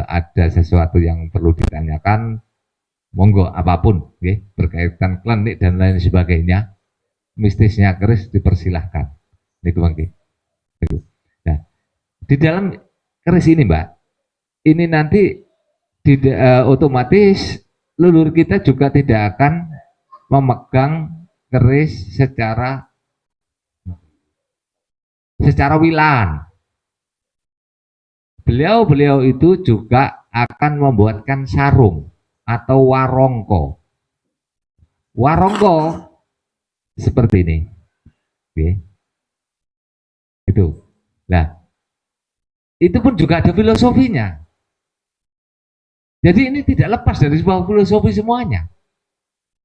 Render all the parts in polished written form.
Ada sesuatu yang perlu ditanyakan, monggo apapun, okay, berkaitan klinik dan lain sebagainya, mistisnya keris dipersilahkan. Niku mangke. Nah, di dalam keris ini, Mbak, ini nanti otomatis leluhur kita juga tidak akan memegang keris secara wilaan. Beliau itu juga akan membuatkan sarung atau warongko. Warongko seperti ini. Oke. Itu. Nah, itu pun juga ada filosofinya. Jadi ini tidak lepas dari sebuah filosofi semuanya.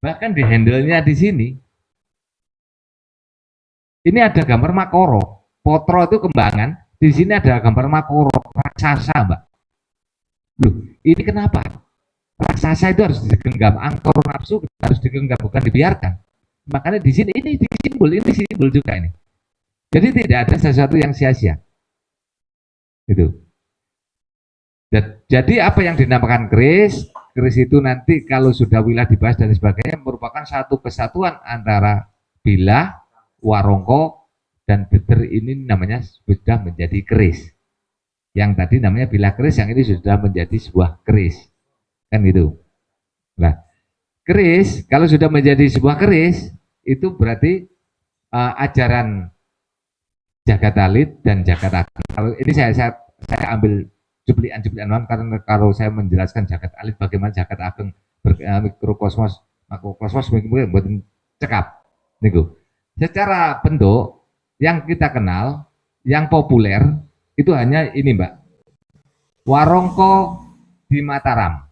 Bahkan di handle-nya di sini. Ini ada gambar makoro. Potro itu kembangan. Di sini ada gambar makoro, raksasa, Mbak. Loh, ini kenapa? Raksasa itu harus digenggam, angkor nafsu harus digenggam, bukan dibiarkan. Makanya di sini ini simbol juga ini. Jadi tidak ada sesuatu yang sia-sia. Itu. Jadi apa yang dinamakan keris itu nanti kalau sudah wilayah dibahas dan sebagainya merupakan satu kesatuan antara bilah, warongko, dan beter ini namanya sudah menjadi keris. Yang tadi namanya bilah keris, yang ini sudah menjadi sebuah keris. Kan gitu. Nah, keris kalau sudah menjadi sebuah keris itu berarti ajaran Jagat Alit dan Jagat Ageng. Kalau ini saya ambil cuplikan karena kalau saya menjelaskan Jagat Alit bagaimana Jagat Ageng mikrokosmos, makrokosmos mungkin buat cekap. Niku. Secara bentuk yang kita kenal, yang populer itu hanya ini, Mbak. Warongko di Mataram.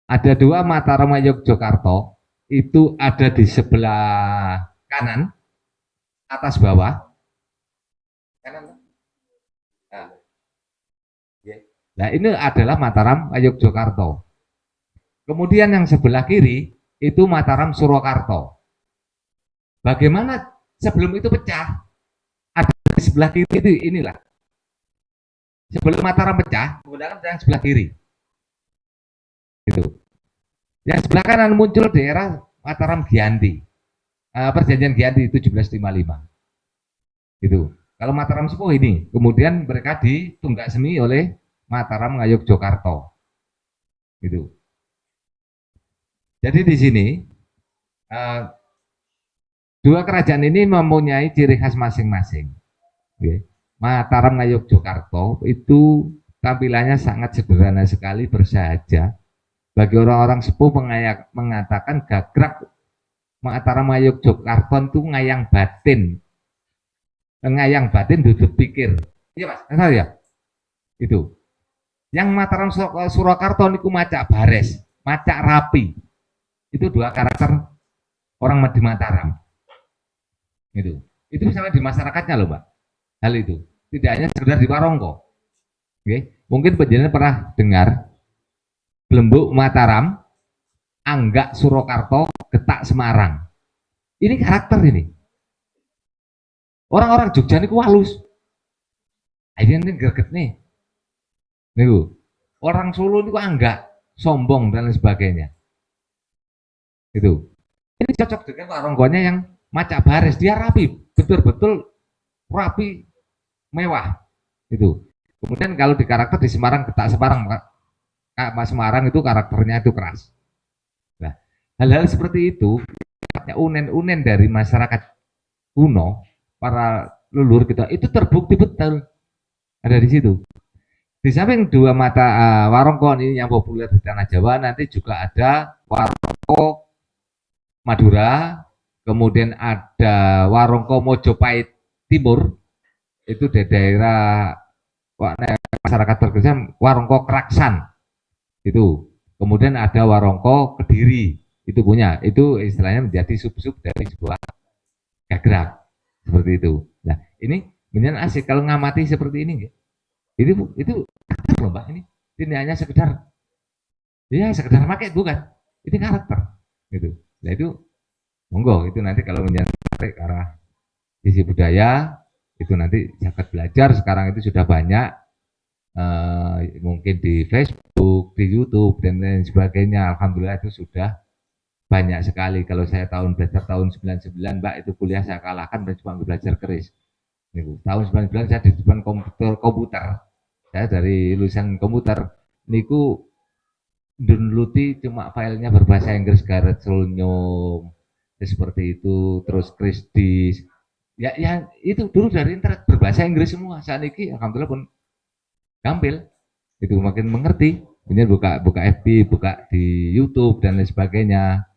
Ada dua Mataram Yogyakarta, itu ada di sebelah kanan, atas bawah. Kanan. Nah, ini adalah Mataram Yogyakarta. Kemudian yang sebelah kiri itu Mataram Surakarta. Bagaimana sebelum itu pecah? Ada di sebelah kiri itu inilah. Sebelum Mataram pecah, menggunakan yang sebelah kiri. Itu. Yang sebelah kanan muncul daerah Mataram Giyanti. Perjanjian Giyanti 1755. Gitu. Kalau Mataram Sepuh ini, kemudian mereka ditunggak semi oleh Mataram Ngayogyakarta. Gitu. Jadi di sini dua kerajaan ini mempunyai ciri khas masing-masing. Mataram Ngayogyakarta itu tampilannya sangat sederhana sekali, bersahaja. Bagi orang-orang sepuh mengatakan gagrak Mataram Ngayogyakarta itu ngayang batin. Ngayang batin duduk pikir. Iya, Mas, benar ya? Itu. Yang Mataram Surakarta niku macak bares, macak rapi. Itu dua karakter orang di Mataram. Itu misalnya di masyarakatnya loh, Mbak. Hal itu tidak hanya sekedar di Warongko. Oke, mungkin penjenengan pernah dengar Belembuk Mataram, Anggak Surakarta, Getak Semarang. Ini karakter ini. Orang-orang Jogja ini halus. Ini greget nih. Nih, orang Solo itu Anggak, sombong dan lain sebagainya. Itu. Ini cocok dengan Warongkonya yang macak bares, dia rapi, betul-betul rapi, mewah. Itu. Kemudian kalau di karakter di Semarang, Getak Semarang, Mas Semarang itu karakternya itu keras. Nah, hal-hal seperti itu, unen-unen dari masyarakat kuno, para leluhur kita itu terbukti betul ada di situ. Di samping dua mata warongko ini yang populer di tanah Jawa, nanti juga ada warongko Madura, kemudian ada warongko Mojopahit Timur, itu di daerah masyarakat berkesam warongko Kraksan, itu. Kemudian ada warongko Kediri, itu punya, itu istilahnya menjadi sub-sub dari sebuah gagrak. seperti itu. Nah, ini benar asik kalau ngamati seperti ini. Itu karakter loh Mbak, ini hanya sekedar ya sekedar pakai bukan, ini karakter gitu. Nah itu monggo, itu nanti kalau menyangkut ke arah sisi budaya itu nanti zakat belajar sekarang itu sudah banyak, mungkin di Facebook, di YouTube dan lain sebagainya. Alhamdulillah itu sudah banyak sekali. Kalau saya belajar tahun 99 Mbak, itu kuliah saya kalahkan dan cuma belajar keris. Tahun 99 saya di depan komputer. Saya dari lulusan komputer niku downloadi cuma filenya berbahasa Inggris, Gareth Solnyum seperti itu, terus Christie's ya itu dulu dari internet berbahasa Inggris semua. Saat ini alhamdulillah pun gampil, itu makin mengerti. Kemudian buka FB, buka di YouTube dan lain sebagainya.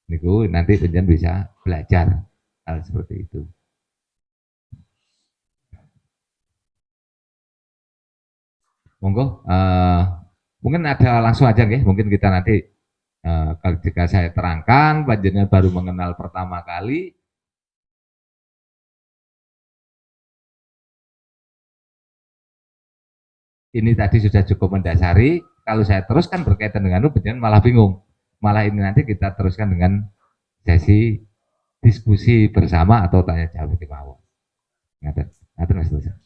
Niku nanti penjen bisa belajar hal seperti itu. Monggo, mungkin ada langsung aja nggih, mungkin kita nanti jika saya terangkan panjenengan baru mengenal pertama kali, ini tadi sudah cukup mendasari. Kalau saya teruskan berkaitan dengan itu, panjenengan malah bingung. Malah ini nanti kita teruskan dengan sesi diskusi bersama atau tanya jawab di bawah. Ngaten Mas Dosa.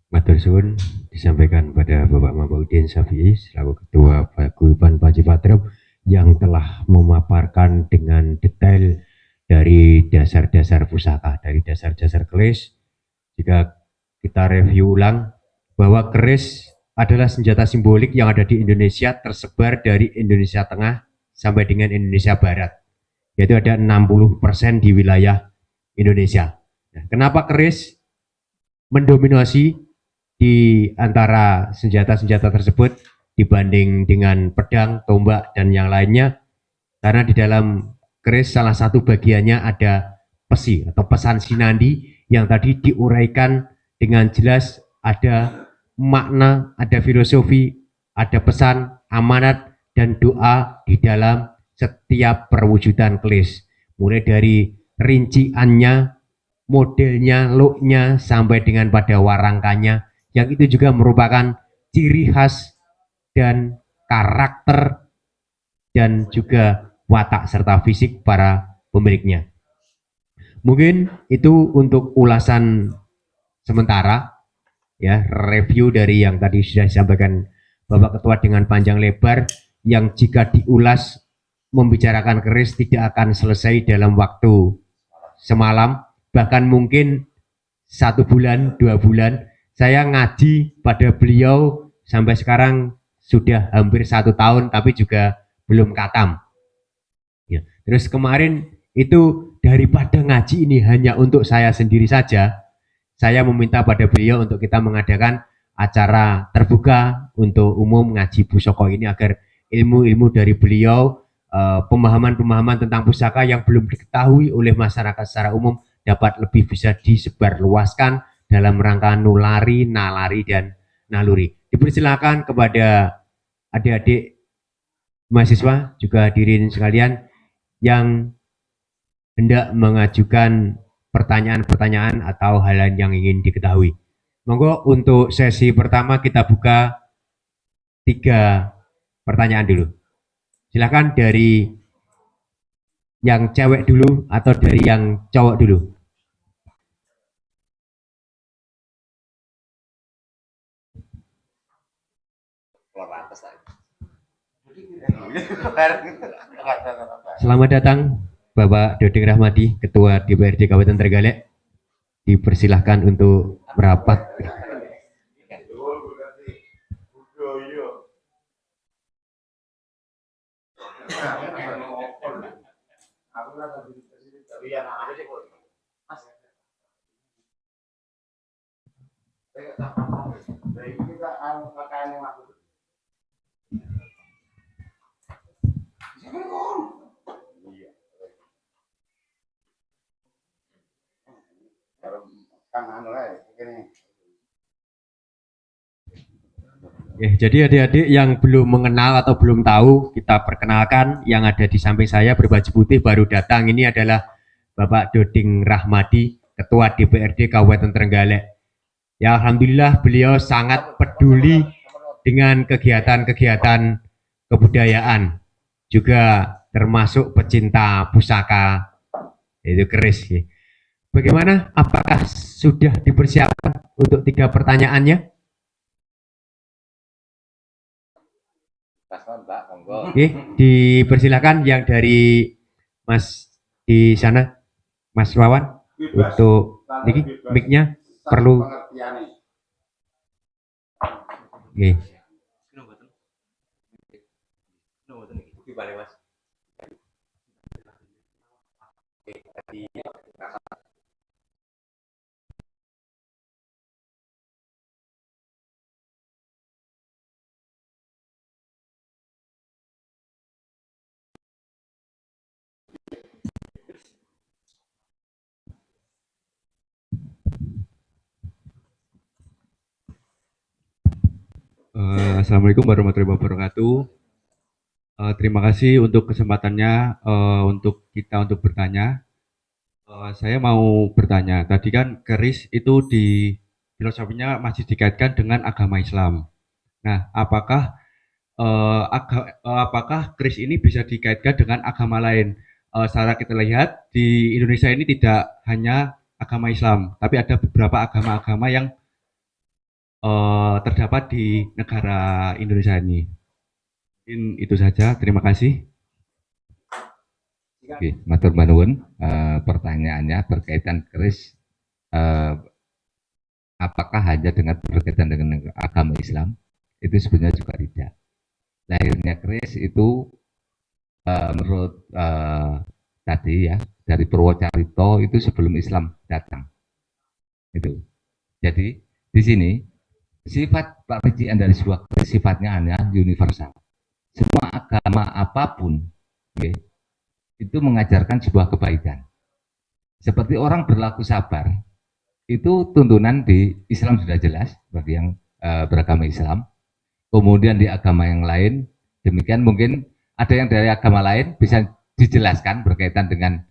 Matur suwun disampaikan pada Bapak Mabaudin Syafi'i selaku Ketua Paguyuban Paci Patrep yang telah memaparkan dengan detail dari dasar-dasar pusaka, dari dasar-dasar keris. Jika kita review ulang bahwa keris adalah senjata simbolik yang ada di Indonesia, tersebar dari Indonesia Tengah sampai dengan Indonesia Barat, yaitu ada 60% di wilayah Indonesia. Nah, kenapa keris mendominasi di antara senjata-senjata tersebut dibanding dengan pedang, tombak, dan yang lainnya? Karena di dalam keris salah satu bagiannya ada pesi atau pesan sinandi yang tadi diuraikan dengan jelas, ada makna, ada filosofi, ada pesan, amanat, dan doa di dalam setiap perwujudan keris. Mulai dari rinciannya, modelnya, looknya, sampai dengan pada warangkanya, yang itu juga merupakan ciri khas dan karakter dan juga watak serta fisik para pemiliknya. Mungkin itu untuk ulasan sementara, ya, review dari yang tadi sudah disampaikan Bapak Ketua dengan panjang lebar, yang jika diulas membicarakan keris tidak akan selesai dalam waktu semalam, bahkan mungkin 1 bulan, 2 bulan. Saya ngaji pada beliau sampai sekarang sudah hampir 1 tahun, tapi juga belum khatam. Ya. Terus kemarin itu daripada ngaji ini hanya untuk saya sendiri saja, saya meminta pada beliau untuk kita mengadakan acara terbuka untuk umum ngaji pusaka ini, agar ilmu-ilmu dari beliau, pemahaman-pemahaman tentang pusaka yang belum diketahui oleh masyarakat secara umum dapat lebih bisa disebarluaskan dalam rangka nulari, nalari, dan naluri. Dipersilakan kepada adik-adik mahasiswa juga hadirin sekalian yang hendak mengajukan pertanyaan-pertanyaan atau hal lain yang ingin diketahui. Monggo untuk sesi pertama kita buka 3 pertanyaan dulu. Silakan dari yang cewek dulu atau dari yang cowok dulu. Selamat datang Bapak Doding Rahmadi, Ketua DPRD Kabupaten Trenggalek. Dipersilahkan untuk merapat. Ya, jadi adik-adik yang belum mengenal atau belum tahu, kita perkenalkan. Yang ada di samping saya berbaju putih baru datang, ini adalah Bapak Doding Rahmadi, Ketua DPRD Kabupaten Trenggalek. Ya alhamdulillah beliau sangat peduli dengan kegiatan-kegiatan kebudayaan, juga termasuk pecinta pusaka, itu keris. Bagaimana? Apakah sudah dipersiapkan untuk 3 pertanyaannya? Oke, dipersilakan yang dari Mas di sana, Mas Wawan, untuk ini mic-nya perlu. Oke. Assalamualaikum warahmatullahi wabarakatuh. Terima kasih untuk kesempatannya untuk kita untuk bertanya. Saya mau bertanya, tadi kan keris itu di filosofinya masih dikaitkan dengan agama Islam. Nah, apakah keris ini bisa dikaitkan dengan agama lain? Secara kita lihat di Indonesia ini tidak hanya agama Islam, tapi ada beberapa agama-agama yang terdapat di negara Indonesia ini. Mungkin itu saja, terima kasih. Oke, matur nuwun. Pertanyaannya berkaitan keris, apakah hanya dengan berkaitan dengan agama Islam? Itu sebenarnya juga tidak. Lahirnya keris itu menurut tadi ya dari Purwocarito itu sebelum Islam datang. Itu. Jadi di sini sifat perician dari sebuah keris sifatnya hanya universal. Semua agama apapun, okay, itu mengajarkan sebuah kebaikan. Seperti orang berlaku sabar, itu tuntunan di Islam sudah jelas bagi yang beragama Islam. Kemudian di agama yang lain, demikian mungkin ada yang dari agama lain bisa dijelaskan berkaitan dengan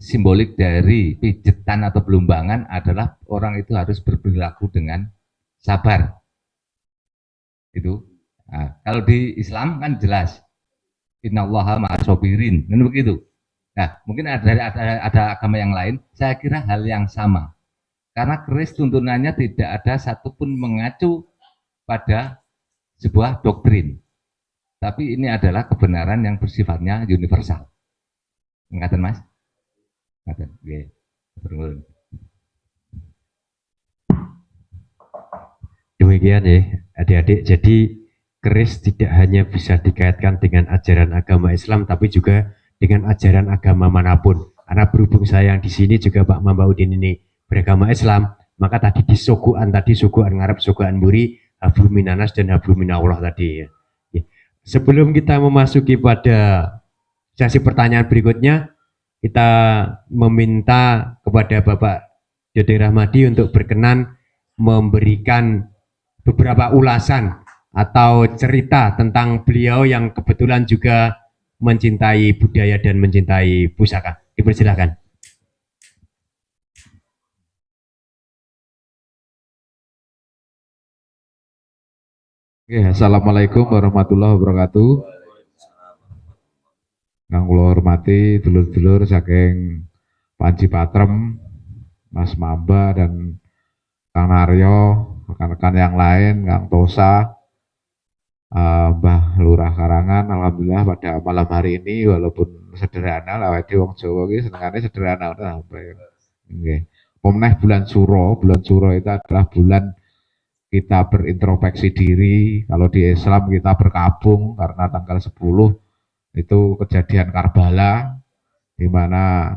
simbolik dari pijetan atau belumbangan adalah orang itu harus berperilaku dengan sabar. Itu. Nah, kalau di Islam kan jelas, innallaha ma'asobirin, kan begitu. Nah, mungkin ada agama yang lain, saya kira hal yang sama. Karena keris tuntunannya tidak ada satupun mengacu pada sebuah doktrin. Tapi ini adalah kebenaran yang bersifatnya universal. Ngaten Mas? Ngaten. Nggih. Demikian ya, adik-adik. Jadi keris tidak hanya bisa dikaitkan dengan ajaran agama Islam, tapi juga dengan ajaran agama manapun. Karena berhubung saya yang di sini juga Pak Mambaudin ini beragama Islam, maka tadi di suguhan ngarep suguhan buri, hablu minanas dan hablu minallah tadi ya. Sebelum kita memasuki pada sesi pertanyaan berikutnya, kita meminta kepada Bapak Doding Rahmadi untuk berkenan memberikan beberapa ulasan atau cerita tentang beliau yang kebetulan juga mencintai budaya dan mencintai pusaka. Dipersilakan. Oke, assalamualaikum warahmatullahi wabarakatuh. Kang kula hormati dulur-dulur saking Panji Patrem, Mas Mamba dan Kang Naryo, rekan-rekan yang lain, Kang Tosa, Mbah Lurah Karangan. Alhamdulillah pada malam hari ini walaupun sederhana, lawati wong Jawa iki senengane sederhana sampai. Nggih. Pomneh bulan Suro itu adalah bulan kita berintrospeksi diri. Kalau di Islam kita berkabung karena tanggal 10 itu kejadian Karbala di mana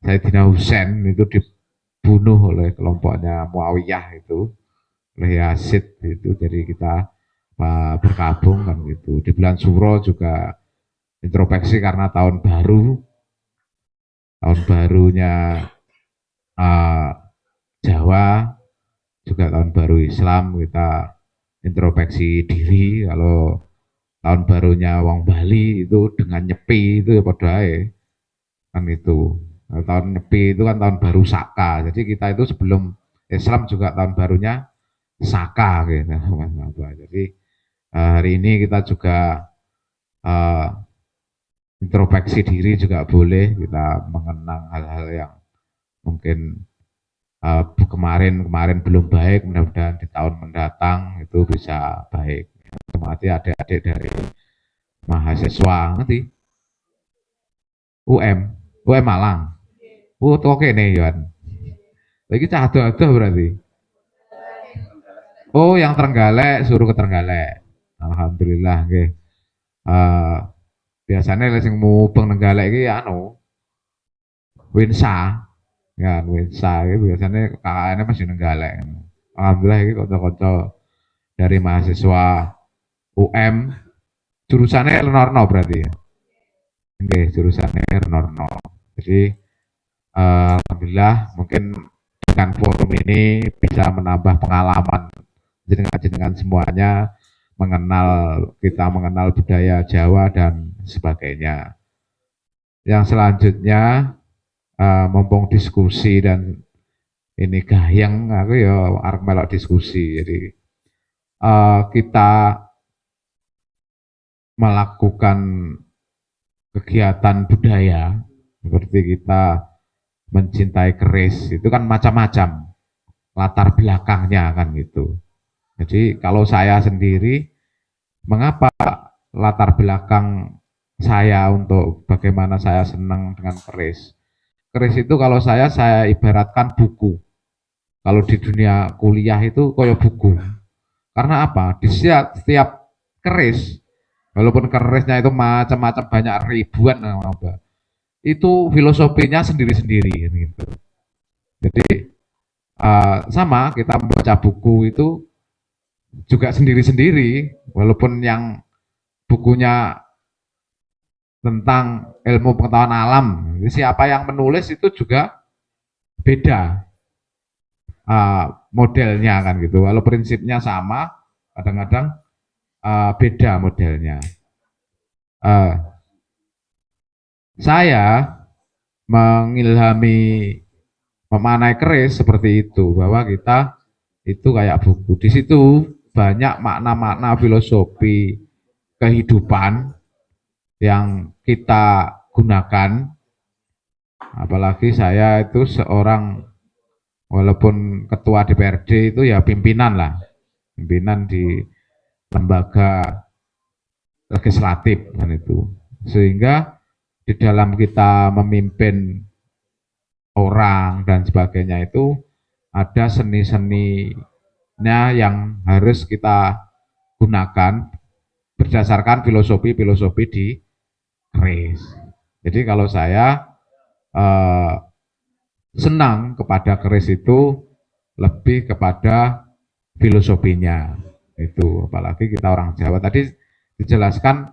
Sayyidina Husain itu dibunuh oleh kelompoknya Muawiyah itu, oleh Yazid itu. Jadi kita berkabung kan gitu. Di bulan Suro juga introspeksi karena tahun barunya Jawa, juga tahun baru Islam, kita introspeksi diri. Kalau tahun barunya wong Bali itu dengan nyepi itu ya padha ae. kan itu. Nah, tahun Nyepi itu kan tahun baru Saka. Jadi kita itu sebelum Islam juga tahun barunya Saka gitu. Mas Maba. Jadi hari ini kita juga eh, introspeksi diri juga boleh, kita mengenang hal-hal yang mungkin kemarin belum baik, mudah-mudahan di tahun mendatang itu bisa baik. Termati adik-adik dari mahasiswa nanti UM Malang. Oke nih Yohan. Lagi cah ado berarti. Oh, yang Trenggalek suruh ke Trenggalek. Alhamdulillah, nggih. Eh, biasanya lek sing mubeng Trenggalek iki anu Winsa. Ya, Winsa iki biasanya KKN masih Trenggalek. Alhamdulillah iki kanca-kanca dari mahasiswa UM jurusannya Renorno berarti ya. Oke, jurusannya Renorno. Jadi alhamdulillah mungkin dengan forum ini bisa menambah pengalaman jenengan semuanya kita mengenal budaya Jawa dan sebagainya. Yang selanjutnya mumpung diskusi dan ini gayeng aku ya arep melok diskusi. Jadi kita melakukan kegiatan budaya seperti kita mencintai keris itu kan macam-macam latar belakangnya kan gitu. Jadi kalau saya sendiri, mengapa latar belakang saya untuk bagaimana saya senang dengan keris? Keris itu kalau saya ibaratkan buku. Kalau di dunia kuliah itu kayak buku. Karena apa? Di setiap keris, walaupun kerisnya itu macam-macam banyak ribuan, itu filosofinya sendiri-sendiri gitu. Jadi sama kita membaca buku itu juga sendiri-sendiri, walaupun yang bukunya tentang ilmu pengetahuan alam, siapa yang menulis itu juga beda modelnya kan gitu. Walau prinsipnya sama, kadang-kadang beda modelnya. Saya mengilhami memanai keris seperti itu, bahwa kita itu kayak buku. Di situ banyak makna-makna filosofi kehidupan yang kita gunakan. Apalagi saya itu seorang walaupun ketua DPRD itu ya pimpinan lah, pimpinan di lembaga legislatif kan itu. Sehingga di dalam kita memimpin orang dan sebagainya itu ada seni-seninya yang harus kita gunakan berdasarkan filosofi-filosofi di keris. Jadi kalau saya senang kepada keris itu lebih kepada filosofinya itu, apalagi kita orang Jawa. Tadi dijelaskan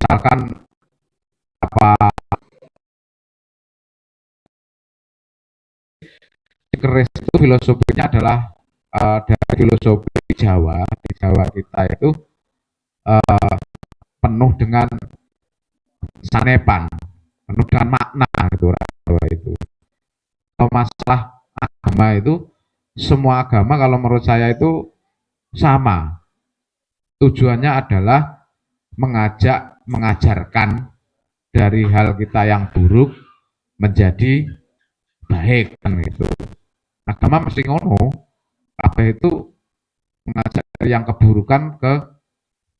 misalkan apa keris itu filosofinya adalah dari filosofi Jawa. Di Jawa kita itu penuh dengan sanepan, penuh dengan makna gitu Jawa itu. Kalau masalah agama itu, semua agama kalau menurut saya itu sama. Tujuannya adalah mengajarkan dari hal kita yang buruk menjadi baik kan gitu. Agama mesti ngono. Apa itu mengajak yang keburukan ke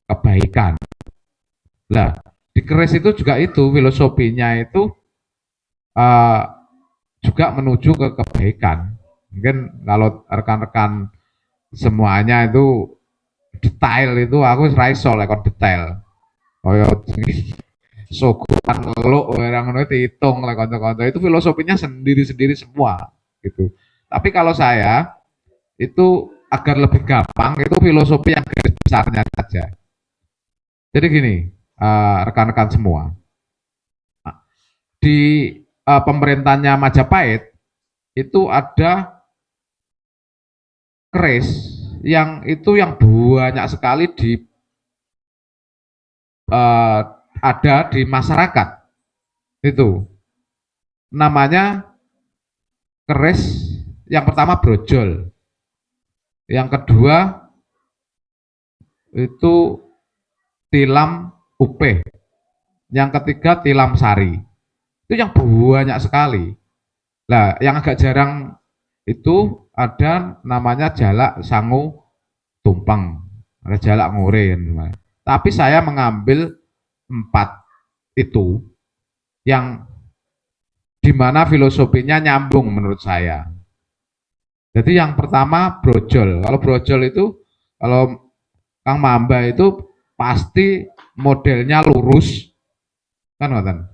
kebaikan. Lah, di keris itu juga itu filosofinya itu uh, juga menuju ke kebaikan. Mungkin kalau rekan-rekan semuanya itu detail itu aku raiso lekon detail. Kaya sogokan lo orang itu hitung lah konco-konco itu filosofinya sendiri-sendiri semua gitu. Tapi kalau saya itu agar lebih gampang itu filosofi yang garis besarnya saja. Jadi gini, rekan-rekan semua, di pemerintahnya Majapahit itu ada keris yang itu yang banyak sekali ada di masyarakat. Itu namanya keris. Yang pertama brojol, yang kedua itu tilam upe, yang ketiga tilam sari. Itu yang banyak sekali. Nah, yang agak jarang itu ada namanya jalak sangu tumpeng, ada jalak ngore. Tapi saya mengambil 4 itu yang dimana filosofinya nyambung menurut saya. Jadi yang pertama brojol. Kalau brojol itu, kalau Kang Mamba itu pasti modelnya lurus, kan ngoten.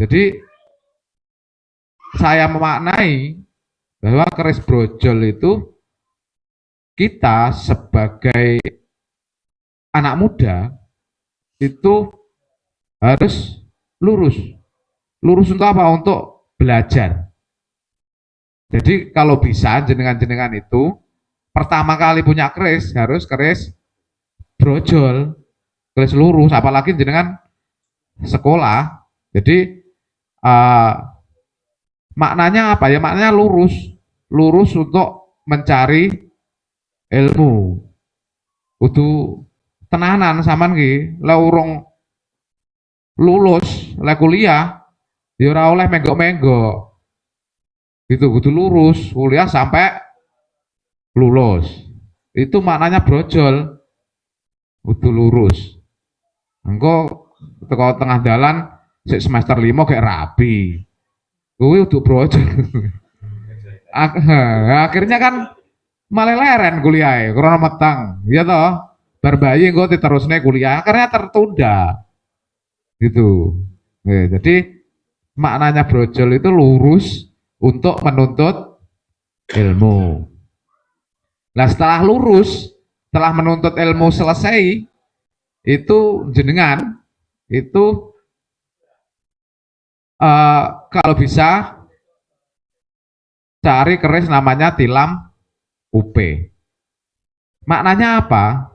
Jadi saya memaknai bahwa keris brojol itu kita sebagai anak muda itu harus lurus. Lurus untuk apa? Untuk belajar. Jadi kalau bisa jenengan-jenengan itu pertama kali punya keris harus keris brojol, keris lurus, apalagi jenengan sekolah. Jadi maknanya apa ya? Maknanya lurus, lurus untuk mencari ilmu. Kudu tenanan sampean ki, lek urung lulus, lek kuliah, ya ora oleh menggok-menggok. Gitu, kudu lurus, kuliah sampai lulus. Itu maknanya brojol, kudu lurus. Engko teko tengah dalan sik semester 5 kayak rapi. Kuwi kudu brojol. Akhirnya kan malah leren kuliah karena metang. Iya toh? Bar bayi engko diterusne kuliah, akhirnya tertunda. Gitu. Jadi maknanya brojol itu lurus untuk menuntut ilmu. Nah setelah lurus, setelah menuntut ilmu selesai, itu jenengan itu kalau bisa cari keris namanya tilam upe. Maknanya apa?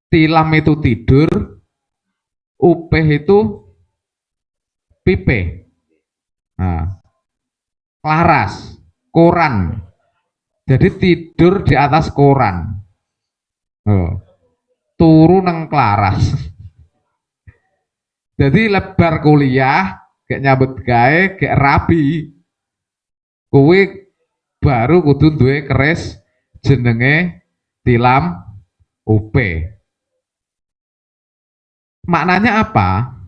Tilam itu tidur, upe itu pipe. Nah, laras, koran. Jadi tidur di atas koran. Oh. Turu nang kelaras. Jadi lebar kuliah, kayak nyambut gawe, kayak rabi. Kuwi baru kudu duwe keris jenenge tilam upe. Maknanya apa?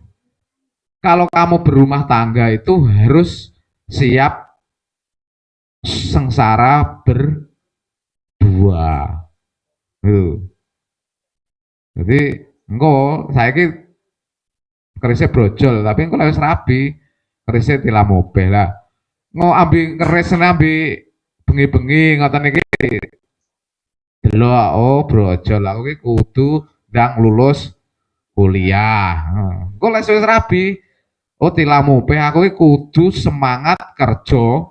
Kalau kamu berumah tangga itu harus siap sengsara berdua. Jadi engko saiki kerisnya brojol, tapi engko wis rabi, kerisnya tilam mobil lah. Ngo ambil keris ambil bengi-bengi ngoten iki delok oh brojol aku ki kudu ndang lulus kuliah. Engko wis rabi, oh tilam mobil aku ki kudu semangat kerja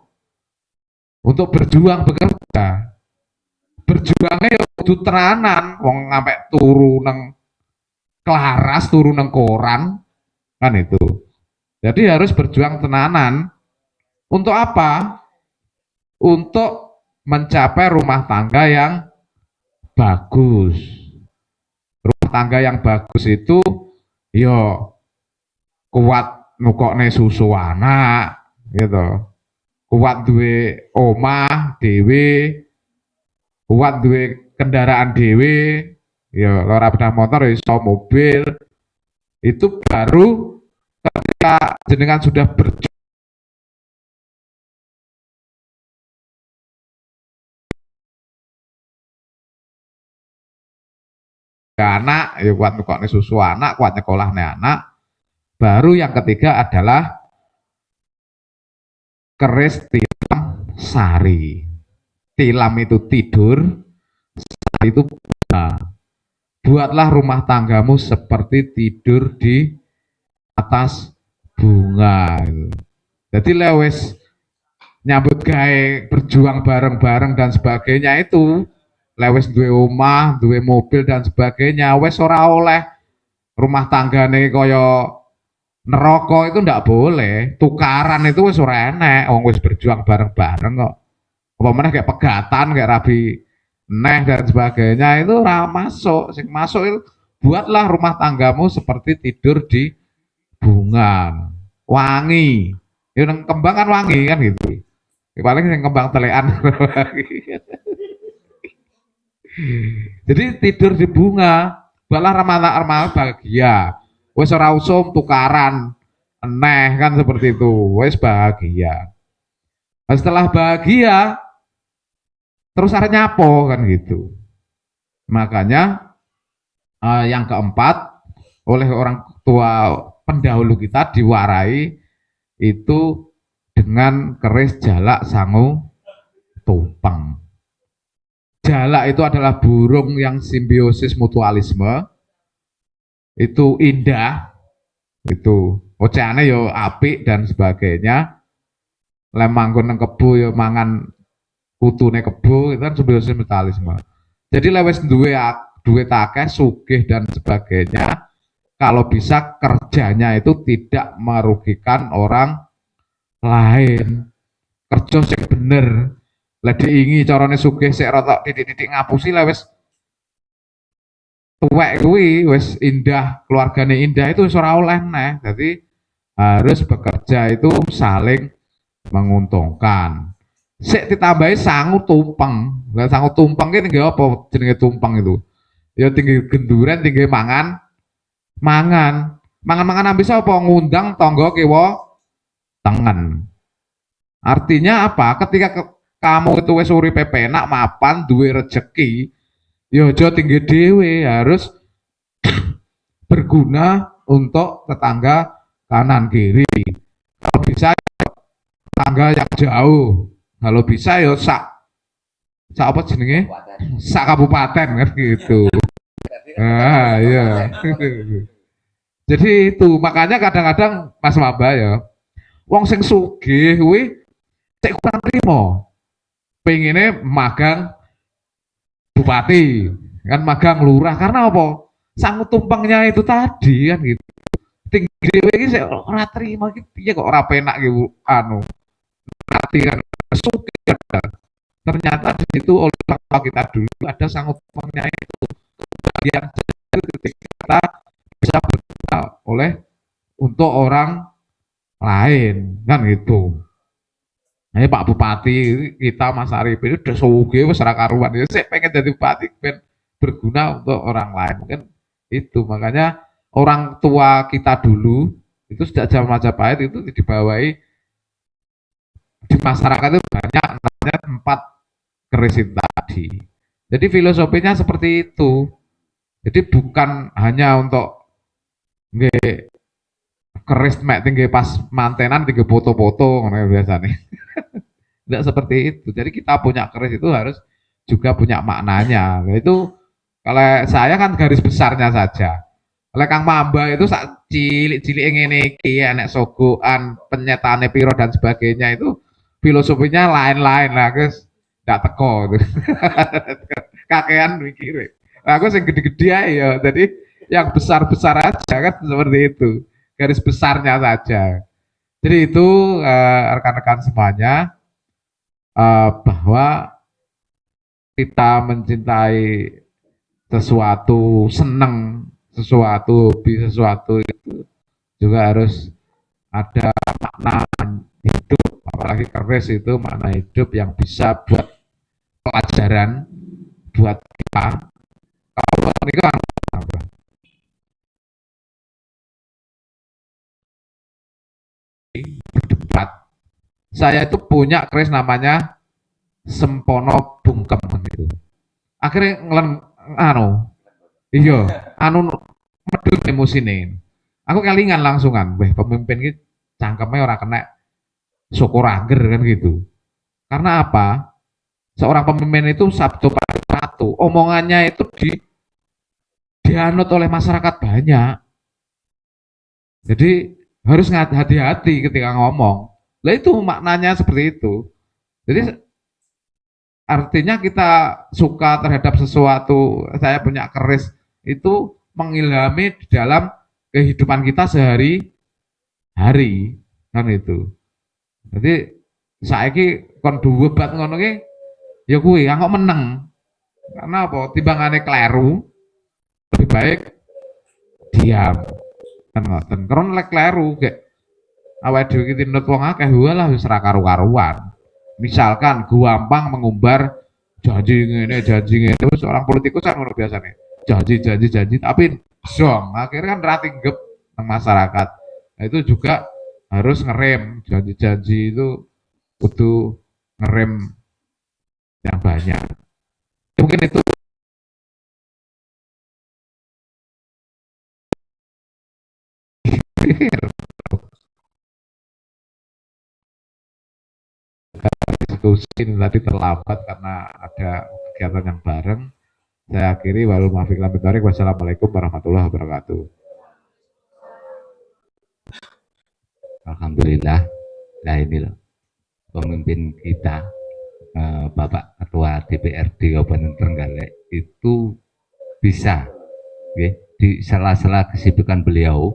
untuk berjuang bekerja. Berjuangnya ya kudu tenanan, wong sampai turu nang kelaras, turu nang koran, kan itu. Jadi harus berjuang tenanan. Untuk apa? Untuk mencapai rumah tangga yang bagus. Rumah tangga yang bagus itu yo kuat nukokne susu anak, gitu. Kuat duwe omah dhewe, kuat duwe kendaraan dhewe, ya ora sepeda motor iso mobil. Itu baru ketika jenengan sudah berjuang anak, ya kuat nukokne susu anak, kuat nyekolahne anak. Baru yang ketiga adalah keris tilam sari. Tilam itu tidur, sari itu bunga. Buatlah rumah tanggamu seperti tidur di atas bunga. Jadi lewes nyambut gawe berjuang bareng-bareng dan sebagainya itu lewes duwe omah, duwe mobil dan sebagainya, wes ora oleh rumah tanggane kaya neraka itu ndak boleh. Tukaran itu wis ora enek, wong wis berjuang bareng-bareng kok. Apa meneh kayak pegatan, kayak rabi neh dan sebagainya itu ora masuk. Sing masuk itu buatlah rumah tanggamu seperti tidur di bunga. Wangi. Ya nang kembang kan wangi kan gitu. Ya, paling yang kembang telekan. Jadi tidur di bunga, balah ramalan bahagia. Wes ora usum tukaran, eneh kan seperti itu. Wes bahagia. Nah, setelah bahagia, terus arep nyapo kan gitu. Makanya yang keempat oleh orang tua pendahulu kita diwarai itu dengan keris jalak sangu tumpeng. Jalak itu adalah burung yang simbiosis mutualisme, itu indah, itu oceane yo apik dan sebagainya. Lem manggon nang kebo yo mangan kutune kebo, itu kan simbiosis mutualisme. Jadi lewes duwe akeh sugih dan sebagainya, kalau bisa kerjanya itu tidak merugikan orang lain. Kerja sing bener. Lah diingi carane sugih sik rada titik-titik ngapusi lah wis tuwek kuwi wis indah, keluargane indah itu wis ora oleh neh. Jadi harus bekerja itu saling menguntungkan. Sik ditambahi sangu tumpeng. Lah sangu tumpeng ki tinggal apa jenenge tumpeng itu? Ya tinggi genduren, tinggi mangan. Mangan-mangan ambis apa ngundang tangga kiwa tengen. Artinya apa? Ketika kamu itu wis uripe penak mapan duwe rejeki, ya aja tinggi dhewe, harus berguna untuk tetangga kanan kiri. Kalau bisa tetangga yang jauh. Kalau bisa ya sak apa jenenge? Sak kabupaten kan gitu. Ah iya. Jadi itu makanya kadang-kadang Mas Maba ya, wong sing sugih kuwi cek kurang trimo. Pengennya magang bupati, kan magang lurah karena apa? Sangu tumpengnya itu tadi kan gitu. Tinggi dhewe iki sik ora trimo iki piye kok ora penak gitu anu. Arti kan sugih kan. Ternyata di situ oleh kita dulu ada sangu tumpengnya itu. Bagian ketika kita bisa berguna oleh untuk orang lain kan gitu. Nah, Pak Bupati kita Mas Arif itu udah sugih wis ora karuan. Ya saya pengen jadi bupati ben berguna untuk orang lain. Mungkin itu makanya orang tua kita dulu itu sejak zaman Majapahit itu dibawahi di masyarakat itu banyak namanya tempat kerisin tadi. Jadi filosofinya seperti itu. Jadi bukan hanya untuk nggih keris mek tinggi pas mantenan tinggi foto-foto ngono biasanya. Tidak seperti itu. Jadi kita punya keris itu harus juga punya maknanya. Nah, itu kalau saya kan garis besarnya saja. Oleh Kang Mamba itu sak cilik-cilik ngene iki enek sogokan, penyetane piro dan sebagainya itu filosofinya lain-lain lah, guys. Ndak teko gitu. Kakean mikir. Nah, aku sing gede-gede aja ya. Jadi yang besar-besar aja kan seperti itu. Garis besarnya saja. Jadi itu rekan-rekan semuanya bahwa kita mencintai sesuatu, senang sesuatu, hobi sesuatu itu juga harus ada makna hidup, apalagi keris itu makna hidup yang bisa buat pelajaran buat kita. Kalau ini kan apa? Berdebat. Saya itu punya keris namanya Sempono Bungkem gitu. Akhirnya iya, medul emosine. Aku kelingan langsungan, weh pemimpin ini cangkemnya orang kena syukur anger kan gitu. Karena apa? Seorang pemimpin itu sabtu pada satu, omongannya itu dianut oleh masyarakat banyak. Jadi harus hati-hati ketika ngomong. Lah itu maknanya seperti itu. Jadi artinya kita suka terhadap sesuatu, saya punya keris itu mengilhami di dalam kehidupan kita sehari-hari kan itu. Jadi saiki kon duwe bat ngono ki ya kuwi kok meneng. Karena apa? Timbangane kleru lebih baik diam. Kan ngoten. Kron lek kleru gek awake dhewe iki tinut wong akeh walah wis ra karu-karuan. Misalkan gampang mengumbar janji ngene terus orang politikus kan ngono biasanya janji tapi zong akhirnya kan ratinggep nang masyarakat. Nah, itu juga harus ngerem janji-janji itu kudu ngerem yang banyak. Ya, mungkin itu diskusi tadi terlambat karena ada kegiatan yang bareng. Saya akhiri walau muwaffiq ila bithoriq. Wassalamualaikum warahmatullahi wabarakatuh. Alhamdulillah. Nah ini loh pemimpin kita Bapak Ketua DPRD Kabupaten Trenggalek itu bisa di sela-sela kesibukan beliau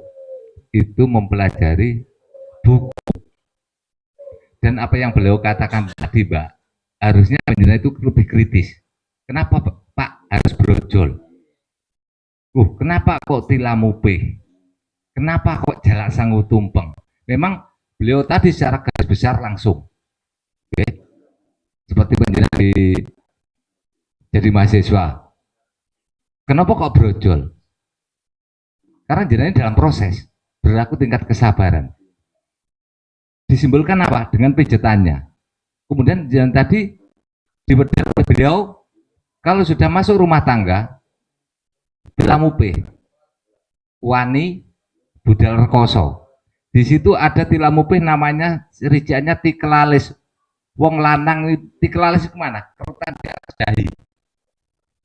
itu mempelajari buku dan apa yang beliau katakan tadi Mbak, harusnya penjelasan itu lebih kritis. Kenapa Pak harus brojol? Kenapa kok tilamupeh? Kenapa kok jalak sangu tumpeng? Memang beliau tadi secara garis besar langsung, seperti penjelasan jadi mahasiswa. Kenapa kok brojol? Karena jenengan dalam proses berlaku tingkat kesabaran. Disimbolkan apa? Dengan pijatannya. Kemudian jangan tadi dibedah oleh beliau, kalau sudah masuk rumah tangga, tilamupe, wani, budal rekoso. Di situ ada tilamupe namanya rijiannya tikelalis. Wong lanang tikelalis kemana? Kerutan di atas dahi.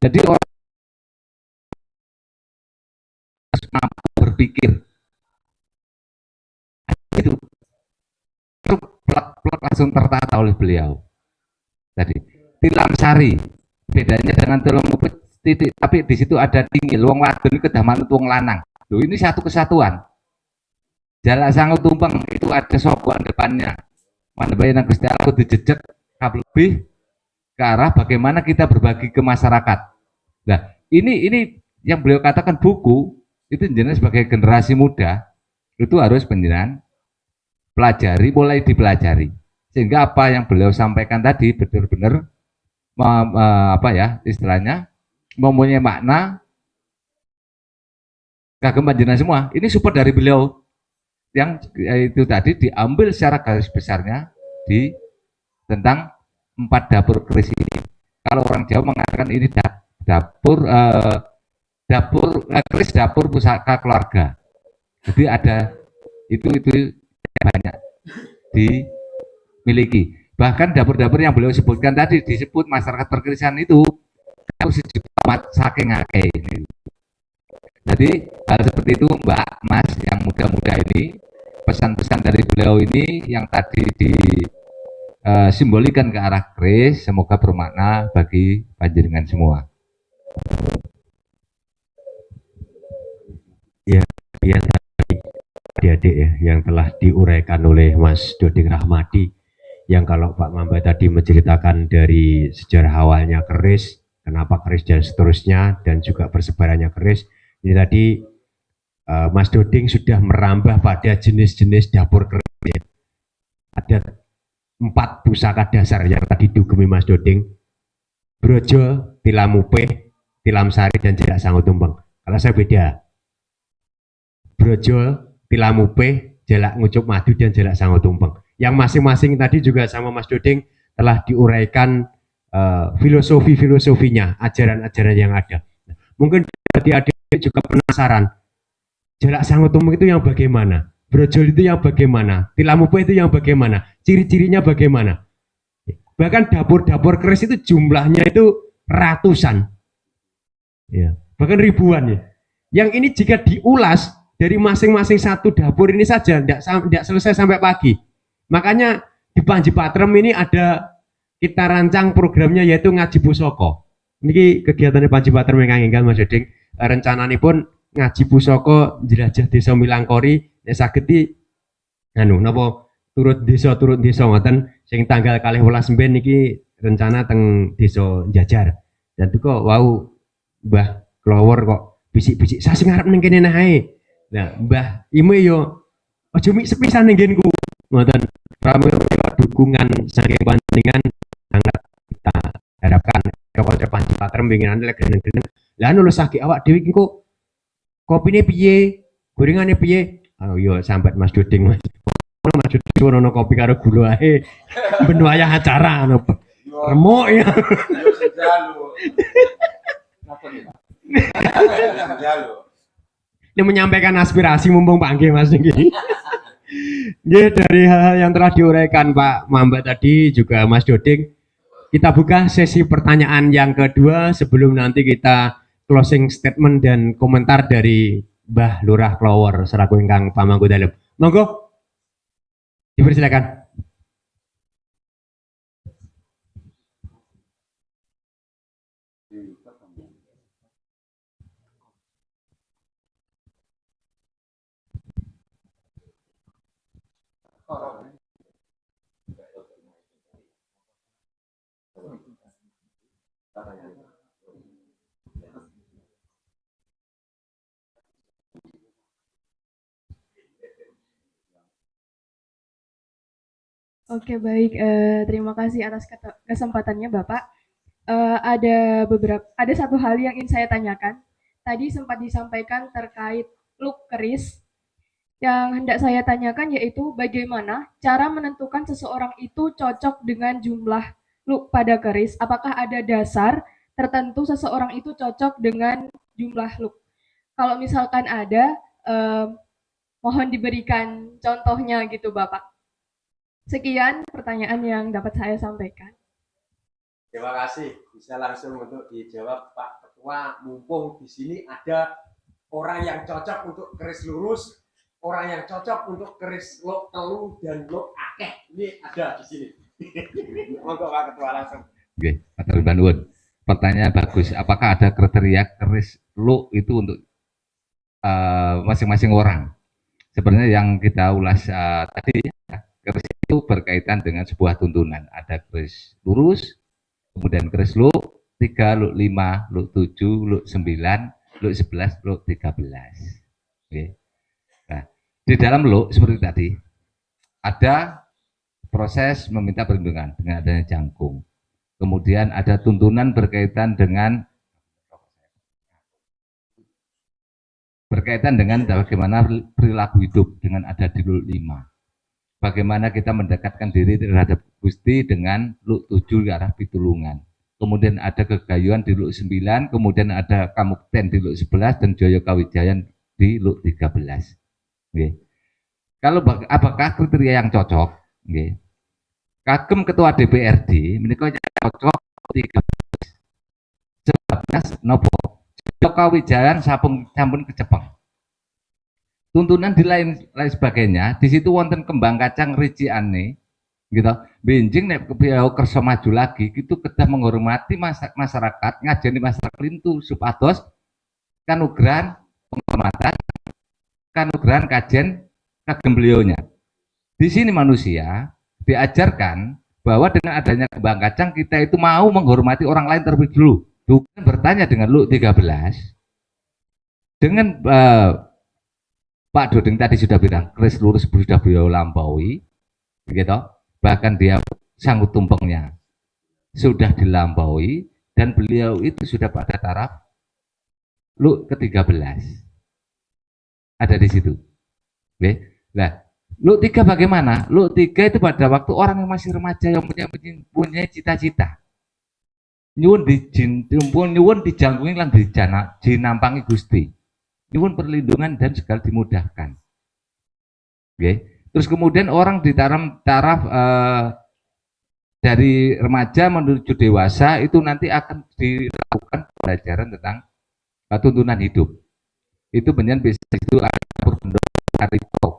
Jadi orang mampu berpikir. Itu plek langsung tertata oleh beliau. Tadi tilam sari bedanya dengan tilamupe titik, tapi di situ ada tinggi. Wong wadon kedah manut wong lanang. Loh, ini satu kesatuan. Jalak sangu tumpeng itu ada sogokan depannya. Mana bayang Gusti Allah dijejek lebih ke arah bagaimana kita berbagi ke masyarakat. Nah, ini yang beliau katakan buku itu jenis sebagai generasi muda itu harus penjelasan pelajari, mulai dipelajari sehingga apa yang beliau sampaikan tadi benar-benar apa ya istilahnya mempunyai makna kagem panjenengan semua. Ini support dari beliau yang itu tadi diambil secara garis besarnya di tentang 4 dapur keris ini. Kalau orang Jawa mengatakan ini dapur keris dapur pusaka keluarga. Jadi ada itu banyak dimiliki. Bahkan dapur-dapur yang beliau sebutkan tadi disebut masyarakat perkerisan itu sejuta saking akeh. Jadi hal seperti itu Mbak, Mas yang muda-muda ini, pesan-pesan dari beliau ini yang tadi disimbolikan ke arah keris, semoga bermakna bagi panjenengan semua. Ya, adik-adik ya, yang telah diuraikan oleh Mas Doding Rahmadi, yang kalau Pak Mamba tadi menceritakan dari sejarah awalnya keris, kenapa keris dan seterusnya, dan juga persebarannya keris. Ini tadi Mas Doding sudah merambah pada jenis-jenis dapur keris. Ada 4 pusaka dasar yang tadi dugemi Mas Doding: brojo, tilamupe, tilam sari, dan jalak sangu tumpeng. Kalau saya beda, brojo, tilamupe, jalak ngucup madu, dan jalak sangu tumpeng. Yang masing-masing tadi juga sama Mas Doding telah diuraikan filosofinya, ajaran-ajaran yang ada. Mungkin adik-adik juga penasaran, jalak sangu tumpeng itu yang bagaimana, brojol itu yang bagaimana, tilamupe itu yang bagaimana, ciri-cirinya bagaimana. Bahkan dapur-dapur keris itu jumlahnya itu ratusan, ya, bahkan ribuan ya. Yang ini jika diulas dari masing-masing satu dapur ini saja tidak selesai sampai pagi. Makanya di Panji Patrem ini ada, kita rancang programnya yaitu ngaji pusoko. Ini kegiatannya Panji Patrem yang ingin Mas Doding. Rencananya pun ngaji pusaka jelajah desa Milangkori nek saged iki anu napa turut desa ngoten sing tanggal 12 Mben niki rencana teng desa Jajar. Dan itu kok wau Mbah Klower kok bisik-bisik saya sing arep ning kene nae. Nah, Mbah Ime yo aja mik sepisan ning nggenku. Ngoten. Pramila dukungan saking panjenengan sangat kita harapkan kanca Panji Patrem winginane lek geneng-geneng. Lah anu lho sakit awak dhewe iki kok kopine piye? Gorengane piye? Oh iya sambat Mas Doding Mas. Mas Doding ono kopi karo gula ae. Ben wayah acara ngono. Remuk ya. Yo sejalu. Napa nih, Pak? Sejalu. Ini menyampaikan aspirasi mumpung Pak Nggih Mas niki. Nggih dari hal-hal yang telah diuraikan Pak Mamba tadi juga Mas Doding, kita buka sesi pertanyaan yang kedua sebelum nanti kita closing statement dan komentar dari Mbah Lurah Klower selaku ingkang pamangku dalem. Monggo dipersilakan. Oke, baik. Terima kasih atas kesempatannya, Bapak. Ada satu hal yang ingin saya tanyakan. Tadi sempat disampaikan terkait look keris. Yang hendak saya tanyakan yaitu bagaimana cara menentukan seseorang itu cocok dengan jumlah look pada keris. Apakah ada dasar tertentu seseorang itu cocok dengan jumlah look? Kalau misalkan ada, mohon diberikan contohnya gitu, Bapak. Sekian pertanyaan yang dapat saya sampaikan. Terima kasih. Bisa langsung untuk dijawab Pak Ketua. Mumpung di sini ada orang yang cocok untuk keris lurus, orang yang cocok untuk keris lo telu dan lo akeh. Ini ada di sini. Monggo Pak Ketua langsung. Oke, Pak Nuwun. Pertanyaan bagus. Apakah ada kriteria keris lo itu untuk masing-masing orang? Sebenarnya yang kita ulas tadi, keris itu berkaitan dengan sebuah tuntunan. Ada keris lurus, kemudian keris lu 3, lu 5, lu 7, lu 9, lu 11, lu 13. Oke. Nah, di dalam lu seperti tadi ada proses meminta perlindungan dengan adanya jangkung. Kemudian ada tuntunan berkaitan dengan bagaimana perilaku hidup dengan ada di lu 5. Bagaimana kita mendekatkan diri terhadap Gusti dengan Luk 7 ke arah pitulungan. Kemudian ada kegayuan di Luk 9, kemudian ada kamukten di Luk 11 dan Joyo Kawijayan di Luk 13. Oke. Kalau apakah kriteria yang cocok? Oke. Kagem Ketua DPRD menika cocok 13. Sebabnya nopo? Joyo Kawijayan sampun kecepeng. Tuntunan di lain sebagainya, di situ wonten kembang kacang riciane, gitu. Benjing nek beliau kersa maju lagi, itu kedah menghormati masyarakat, ngajeni masyarakat lintu supados kanugrahan penghormatan, kanugrahan kajen kagem beliaunya. Di sini manusia diajarkan bahwa dengan adanya kembang kacang kita itu mau menghormati orang lain terlebih dulu. Bukan bertanya dengan Luk 13 dengan Pak Doding tadi sudah bilang keris lurus sudah beliau lampaui, gitu. Bahkan dia sanggup tumpengnya sudah dilampaui dan beliau itu sudah pada taraf Luk ke-13 ada di situ. Oke. Nah, Luk 3 bagaimana? Luk 3 itu pada waktu orang yang masih remaja yang punya cita-cita. Nyuwun dijangkungi lan dinampangi Gusti. Nyuwun perlindungan dan segala dimudahkan. Oke. Terus kemudian orang di taraf dari remaja menuju dewasa itu nanti akan dilakukan pelajaran tentang tuntunan hidup. Itu benar bisa itu ada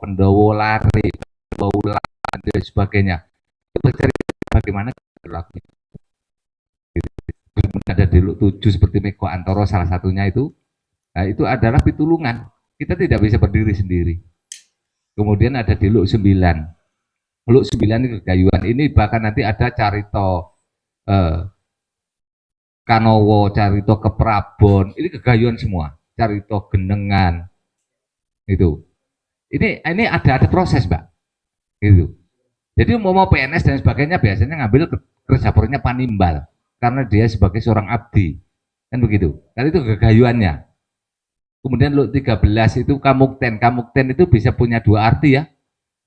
pendowo lari, dan sebagainya. Itu bercerita bagaimana berlaku. Ada di Luk 7 seperti Meko Antoro salah satunya itu. Nah, itu adalah pitulungan. Kita tidak bisa berdiri sendiri. Kemudian ada di Luk 9. Luk 9 ini kegayuan. Ini bahkan nanti ada carito Kanowo, carito Keprabon. Ini kegayuan semua. Carito Genengan. Itu. Ini ada proses, Mbak. Gitu. Jadi mau PNS dan sebagainya biasanya ngambil kerjapurnya Panimbal karena dia sebagai seorang abdi. Kan begitu. Kan itu kegayuannya. Kemudian Luk 13 itu kamukten. Kamukten itu bisa punya dua arti ya.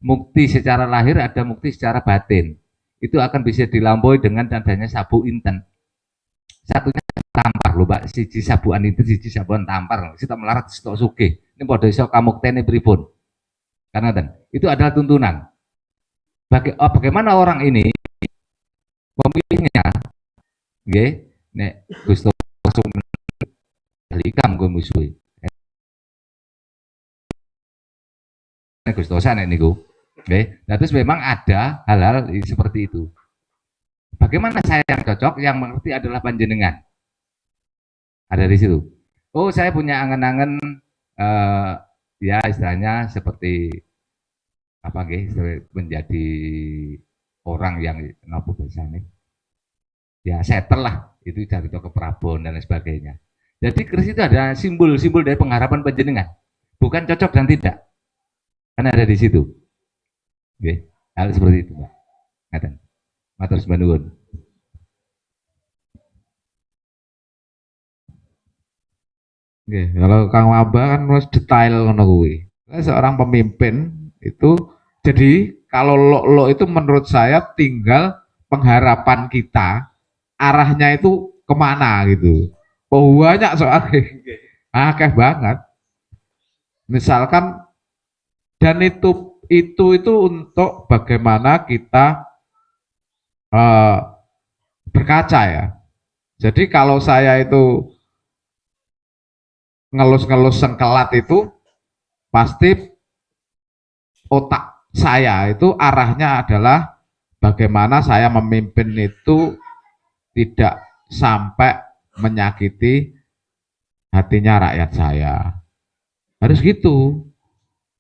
Mukti secara lahir, ada mukti secara batin. Itu akan bisa dilampaui dengan adanya sabu inten. Satunya tampar loh, Mbak. Siji sabuan itu, siji sabuan tampar. Kita melarat stok sugih. Ini pada iso kamuktene pripun. Karena itu adalah tuntunan. Bagaimana orang ini memilihnya? Nggih, nek Gusto langsung ikam gue musuhi. Nek Gustosa nek niku. Nggih. Nah, terus memang ada hal-hal seperti itu. Bagaimana saya yang cocok, yang mengerti adalah panjenengan. Ada di situ. Oh, saya punya angen-angen ya istilahnya seperti apa nggih, menjadi orang yang nopo biasanya. Ya settle lah, itu carito Keprabon dan lain sebagainya. Jadi keris itu ada simbol-simbol dari pengharapan panjenengan. Bukan cocok dan tidak. Karena ada di situ. Oke, hal seperti itu, Mbak. Ngaten. Matur sembah nuwun. Oke, kalau Kang Waba kan harus detail ngono kuwi. Seorang pemimpin itu jadi kalau lo itu menurut saya tinggal pengharapan kita arahnya itu kemana gitu. Oh banyak soalnya, akeh banget. Misalkan dan itu untuk bagaimana kita berkaca ya. Jadi kalau saya itu ngelus-ngelus sengkelat itu pasti otak saya itu arahnya adalah bagaimana saya memimpin itu tidak sampai menyakiti hatinya rakyat saya. Harus gitu.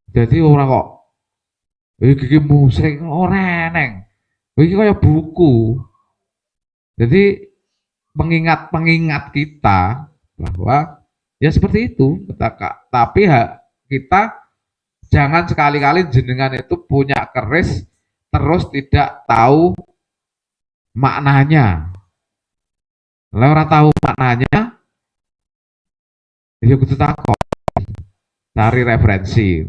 Jadi orang kok iki musik ora neng. Iki kayak buku. Jadi pengingat-pengingat kita bahwa ya seperti itu, tapi kita jangan sekali-kali jenengan itu punya keris terus tidak tahu maknanya. Kalau orang tahu maknanya, ya kudu takon, cari referensi.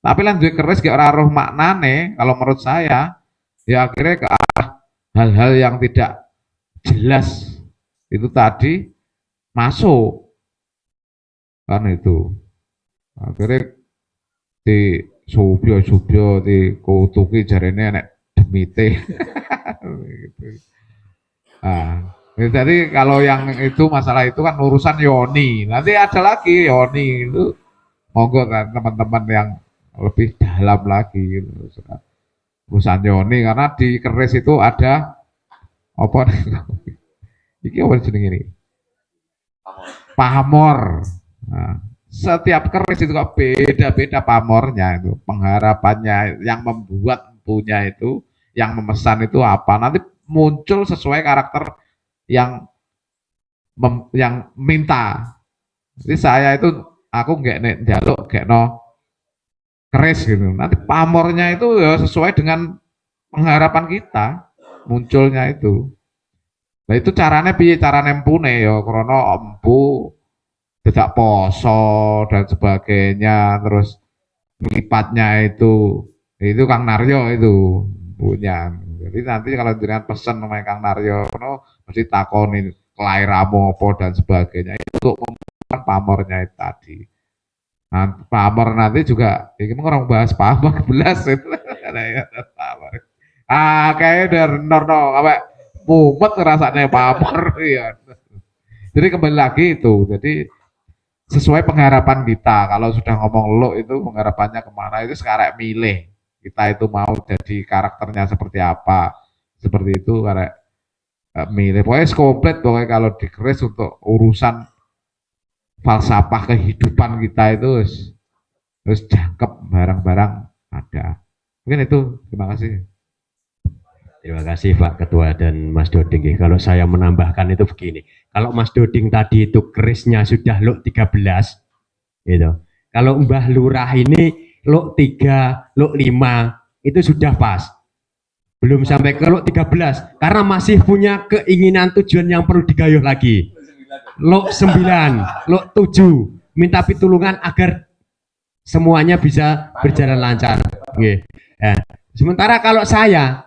Tapi lan duwe keris gak ora roh maknane, kalau menurut saya, ya akhirnya ke arah hal-hal yang tidak jelas itu tadi masuk kan itu akhirnya di subyo di kutuki jarene nek demite gitu. Nah, jadi kalau yang itu masalah itu kan urusan Yoni, nanti ada lagi Yoni itu monggo kan teman-teman yang lebih dalam lagi gitu. Urusan Yoni karena di keris itu ada apa iki apa jeneng ini pamor. Nah, setiap keris itu kok beda-beda pamornya itu, pengharapannya yang membuat punya itu, yang memesan itu apa, nanti muncul sesuai karakter yang yang minta. Jadi saya itu aku nggak nek jaluk kayak no keris gitu, nanti pamornya itu ya sesuai dengan pengharapan kita munculnya itu. Nah itu caranya piye, carane empune ya krana empu tidak poso dan sebagainya, terus melipatnya itu Kang Naryo itu punya. Jadi nanti kalau jenengan pesen sama Kang Naryo mesti takonin kelairamu apa dan sebagainya itu untuk membuat pamornya itu tadi. Nah, pamor nanti juga ini orang bahas pamor belas itu. Kayaknya dari norno apa mumet rasanya pamor ya. Jadi kembali lagi itu. Jadi sesuai pengharapan kita. Kalau sudah ngomong lo itu pengharapannya kemana itu sekarang milih. Kita itu mau jadi karakternya seperti apa. Seperti itu karena milih. Pokoknya komplit pokoknya kalau di keris untuk urusan falsafah kehidupan kita itu terus jangkep barang-barang ada. Mungkin itu, terima kasih. Terima kasih Pak Ketua dan Mas Doding. Kalau saya menambahkan itu begini, kalau Mas Doding tadi itu kerisnya sudah luk 13, gitu. Kalau Mbah Lurah ini luk 3, luk 5, itu sudah pas. Belum sampai ke luk 13, karena masih punya keinginan tujuan yang perlu digayuh lagi. Luk 9, luk 7, minta pitulungan agar semuanya bisa berjalan lancar. Nah, sementara kalau saya,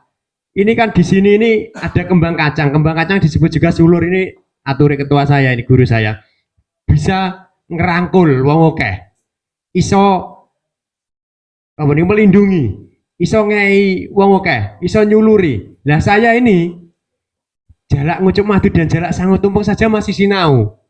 ini kan di sini ini ada kembang kacang disebut juga sulur, ini aturi ketua saya, ini guru saya, bisa ngerangkul wong akeh, iso apa nih, melindungi, iso ngei wong akeh, iso nyuluri. Nah saya ini jalak ngucup madu dan jalak sangu tumpeng saja masih sinau.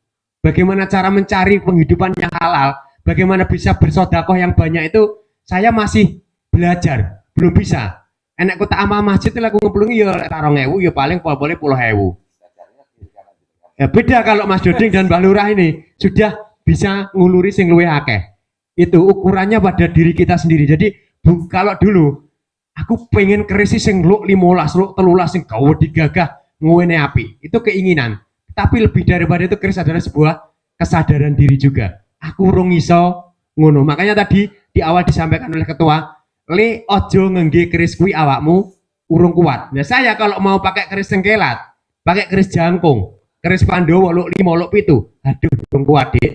Bagaimana cara mencari penghidupan yang halal, bagaimana bisa bersodakoh yang banyak itu saya masih belajar, belum bisa. Enak kota amal masjid itu aku ngeplungi ya 2.000 ya paling boleh 10.000. Ya beda kalau Mas Doding dan Mbah Lurah ini sudah bisa nguluri sing luwih akeh. Itu ukurannya pada diri kita sendiri. Jadi kalau dulu aku pengen keris sing luk 15, luk 13 sing gawe digagah ngene api. Itu keinginan. Tapi lebih daripada itu keris adalah sebuah kesadaran diri juga. Aku urung iso ngono. Makanya tadi di awal disampaikan oleh ketua, le ojo ngengge keris kuwi awakmu urung kuat. Nah saya kalau mau pakai keris sengkelat, pakai keris jangkung, keris Pandowo luk 5, luk 7, aduh urung kuat Dik.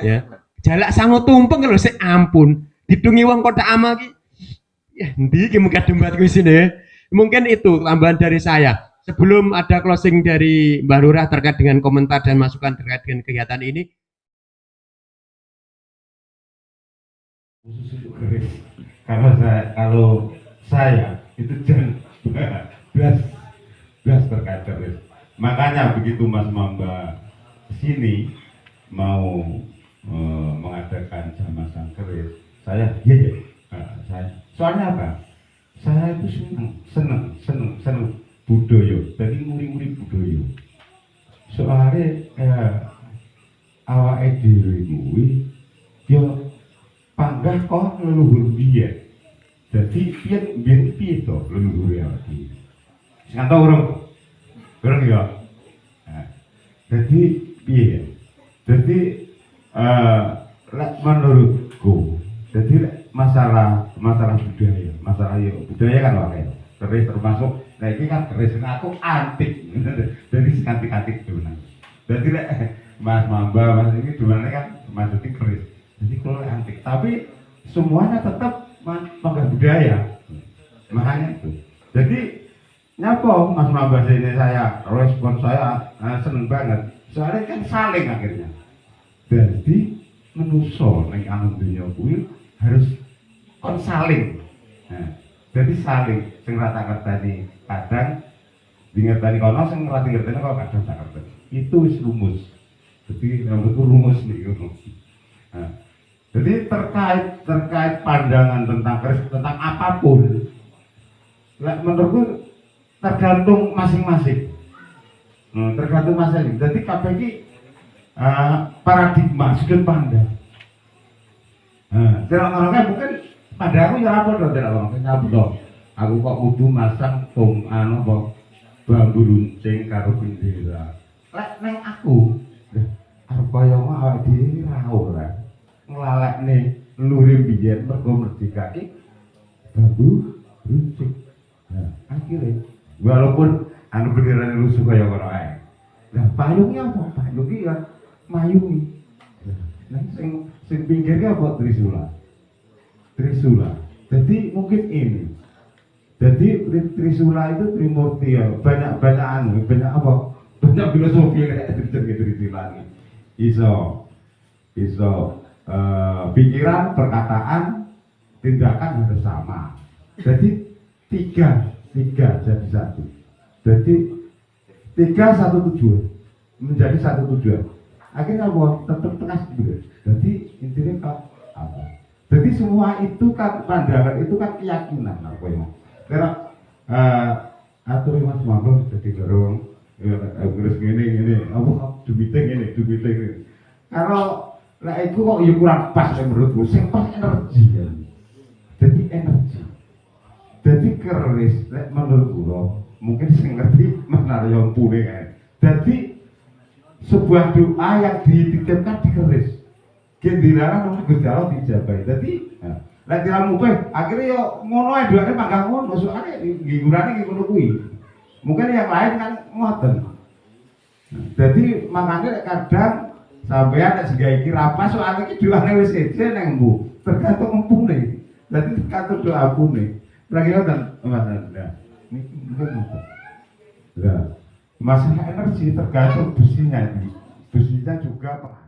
Ya. Jalak sangu tumpeng lho sik ampun. Didungi wong kota amal ki. Ya endi ki muga debat kuwi sini. Mungkin itu tambahan dari saya. Sebelum ada closing dari Mbah Lurah terkait dengan komentar dan masukan terkait dengan kegiatan ini. Khusus untuk keris. Kalau saya itu jangan belas terkait keris. Makanya begitu Mas Mamba sini mau mengadakan sama sang keris, saya saya soalnya apa? Saya itu seneng budaya, jadi muri-muri budaya. Soalnya awake dhewe kuwi yo panggah kok leluhur biyen. Jadi biyen piye to leluhur awake dhewe. Sing anta urung ya. Jadi piye? Jadi menurutku, jadi masalah budaya kan wae. Keris termasuk, nah ini kan keris aku antik, jadi antik dulu. Jadi Mas Mamba, Mas ini dulu kan maksudnya keris. Jadi kalau antik, tapi semuanya tetap pakai budaya, makanya itu. Jadi nyapa Mas Mamba ini saya respon saya seneng banget, soalnya kan saling akhirnya. Jadi menuso ning alam dunia kuwi harus saling. Nah, jadi saling sing rata ngerteni kadang dingerteni kono sing rata ngerteni kok kadang tak ngerteni. Itu wis rumus. Jadi menurutku rumus niku. Nah, jadi terkait pandangan tentang keris, tentang apapun, menurutku tergantung masing-masing. Tergantung masing-masing. Jadi KPI paradigma sudut pandang. Tidak orangnya mungkin pada aku ya apa dong, tidak orangnya apa dong. Aku kok kudu masang bambu runcing karo bendera. Lek neng aku, arep kaya awake dhewe ra ora. Nglalekne lurim biyen mergo merdekake bambu runcing. Nah, akhirnya walaupun bendera lusuh kaya ngono ae. Lah payungnya apa? Payungnya ya mayungi. Nah, sing pinggirnya apa? Trisula. Jadi mungkin ini. Jadi Trisula itu Trimurti ya. Banyak apa? Banyak filosofi kayak Trisula ini. Iso pikiran, perkataan, tindakan harus sama. Jadi tiga jadi satu. Jadi tiga satu tujuan menjadi satu tujuan. Akhirnya apa? Tetap tengah gitu. Jadi intinya apa? Jadi semua itu kan pandangan, itu kan keyakinan apa ya? Karena atur Mas Mambang jadi dorong terus gini apa dumiteng ini. Kalau lah itu kok ya kurang pas menurutku. Sing pas energi ya. Jadi energi. Jadi keris lek menurutku mungkin sing ngerti menarik yang pune kan. Jadi sebuah doa yang dititipkan di keris. Gendilaran oleh Gusti Allah dijabahi. Jadi lek diramu kowe akhirnya yo ngono ae doane mangga ngono soalnya ngigurane ngono kuwi. Mungkin yang lain kan ngoten. Jadi makanya kadang sampean nek sing iki rapas soalnya iki doane wis eje nang mbu. Tergantung empune. Jadi tergantung doa empune. Lagi ngoten Mas. Ini mungkin ngoten. Nah, masalah energi tergantung besinya juga